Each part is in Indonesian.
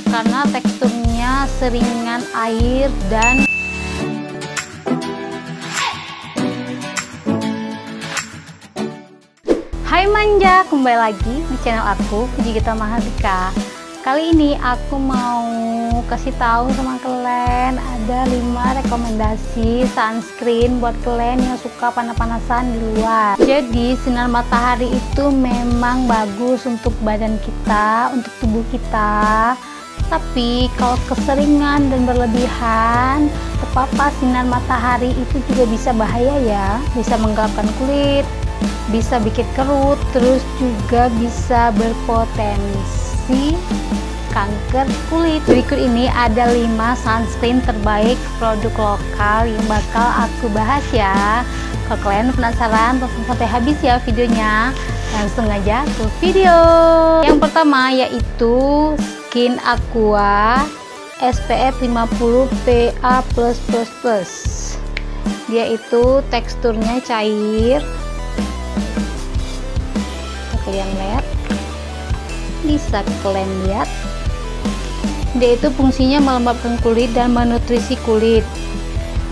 karena teksturnya seringan air dan Hai manja, kembali lagi di channel aku, Gita Mahardika. Kali ini aku mau kasih tahu sama kalian ada 5 rekomendasi sunscreen buat kalian yang suka panas-panasan di luar. Jadi sinar matahari itu memang bagus untuk badan kita, untuk tubuh kita. Tapi kalau keseringan dan berlebihan terpapar sinar matahari itu juga bisa bahaya ya, bisa menggelapkan kulit, bisa bikin kerut, terus juga bisa berpotensi kanker kulit. Berikut ini ada 5 sunscreen terbaik produk lokal yang bakal aku bahas ya. Kalau kalian penasaran, tonton sampai habis ya videonya. Langsung aja ke video. Yang pertama yaitu Skin Aqua SPF 50 PA+++. Dia itu teksturnya cair. Kalian lihat, bisa kalian lihat, dia itu fungsinya melembabkan kulit dan menutrisi kulit.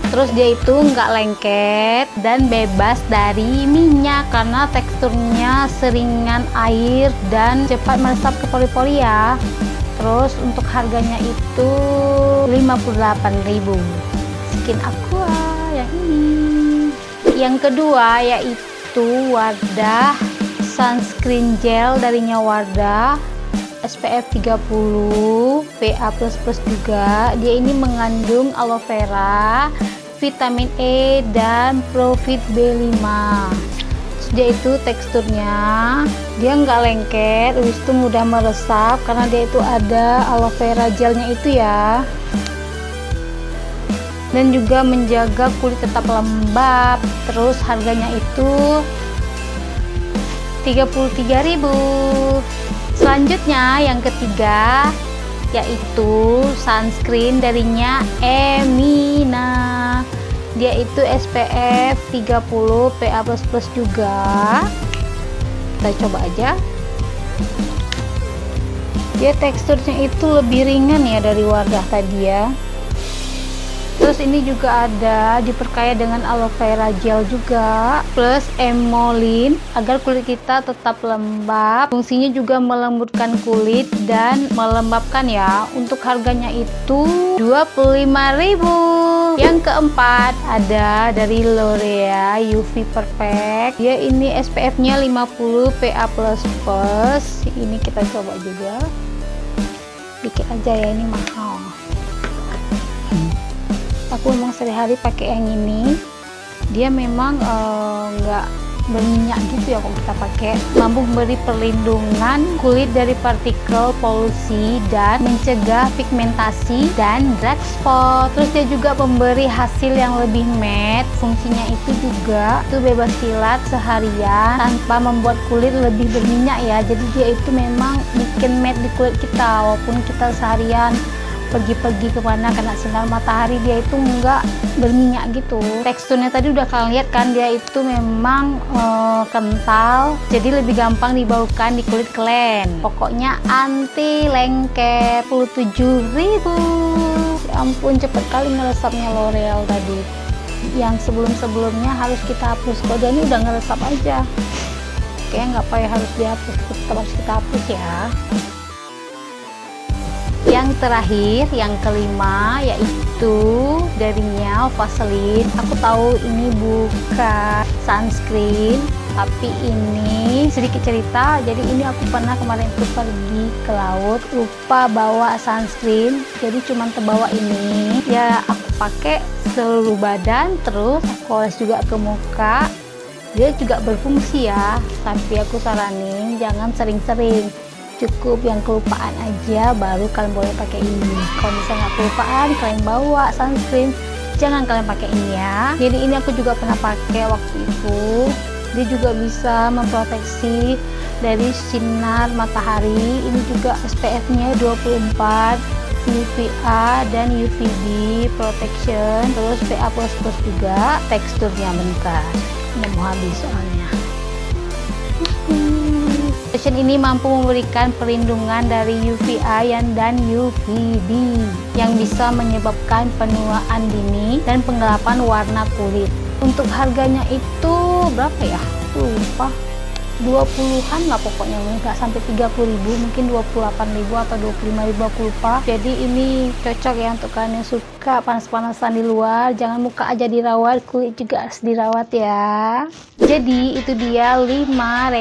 Terus dia itu nggak lengket dan bebas dari minyak karena teksturnya seringan air dan cepat meresap ke pori-pori ya. Terus untuk harganya itu 58.000. Skin Aqua yang ini. Yang kedua yaitu Wardah sunscreen gel darinya Wardah SPF 30 PA++ juga. Dia ini mengandung aloe vera, vitamin E dan profit B5. Terus dia itu teksturnya dia nggak lengket, habis itu mudah meresap karena dia itu ada aloe vera gelnya itu ya. Dan juga menjaga kulit tetap lembab. Terus harganya itu 33.000. Selanjutnya yang ketiga yaitu sunscreen darinya Emina. Dia itu SPF 30 PA++ juga. Kita coba aja. Dia teksturnya itu lebih ringan ya dari Wardah tadi ya. Terus ini juga ada diperkaya dengan aloe vera gel juga plus emolin agar kulit kita tetap lembab. Fungsinya juga melembutkan kulit dan melembabkan ya. Untuk harganya itu 25.000. Yang keempat ada dari L'Oreal UV Perfect. Dia ini SPF-nya 50 PA++. Ini kita coba juga. Dikit aja ya, ini mahal. Aku memang sehari-hari pakai yang ini. Dia memang nggak berminyak gitu ya kalau kita pakai. Mampu memberi perlindungan kulit dari partikel polusi dan mencegah pigmentasi dan dark spot. Terus dia juga memberi hasil yang lebih matte. Fungsinya itu juga itu bebas silat seharian tanpa membuat kulit lebih berminyak ya. Jadi dia itu memang bikin matte di kulit kita walaupun kita seharian pergi-pergi kemana kena sinar matahari, dia itu enggak berminyak gitu. Teksturnya tadi udah kalian lihat kan, dia itu memang kental, jadi lebih gampang dibaukan di kulit kalian. Pokoknya anti lengket. 27.000. Ya ampun, cepet kali ngeresapnya L'Oreal tadi. Yang sebelum-sebelumnya harus kita hapus. Kalau dia ini udah ngeresap aja, kayaknya nggak payah harus dihapus, tetap harus kita hapus ya. Yang terakhir, yang kelima yaitu darinya Vaseline. Aku tahu ini bukan sunscreen, tapi ini sedikit cerita. Jadi ini aku pernah kemarin itu pergi ke laut, lupa bawa sunscreen, jadi cuma terbawa ini. Ya aku pakai seluruh badan, terus aku oles juga ke muka. Dia juga berfungsi ya, tapi aku saranin jangan sering-sering. Cukup yang kelupaan aja baru kalian boleh pakai ini. Kalau misalnya kelupaan kalian bawa sunscreen, jangan kalian pakai ini ya. Jadi ini aku juga pernah pakai waktu itu. Dia juga bisa memproteksi dari sinar matahari. Ini juga SPF-nya 24, UVA dan UVB protection, terus PA++ juga. Teksturnya bentar, udah mau habis soalnya. Lotion ini mampu memberikan perlindungan dari UVA dan UVB yang bisa menyebabkan penuaan dini dan penggelapan warna kulit. Untuk harganya itu berapa ya? Lupa. 20-an lah pokoknya, nggak sampai 30.000, mungkin 28.000 atau 25.000, aku lupa. Jadi ini cocok ya untuk kalian yang suka panas-panasan di luar. Jangan muka aja dirawat, kulit juga harus dirawat ya. Jadi itu dia 5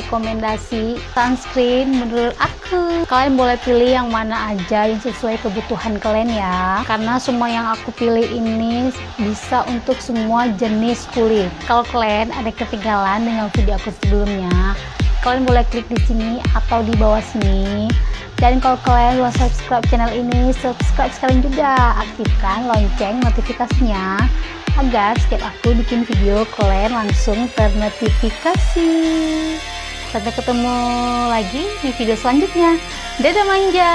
rekomendasi sunscreen menurut aku. Kalian boleh pilih yang mana aja yang sesuai kebutuhan kalian ya, karena semua yang aku pilih ini bisa untuk semua jenis kulit. Kalau kalian ada ketinggalan dengan video aku sebelumnya, kalian boleh klik di sini atau di bawah sini. Dan kalau kalian belum subscribe channel ini, subscribe sekarang juga, aktifkan lonceng notifikasinya agar setiap aku bikin video kalian langsung ternotifikasi. Sampai ketemu lagi di video selanjutnya. Dadah manja.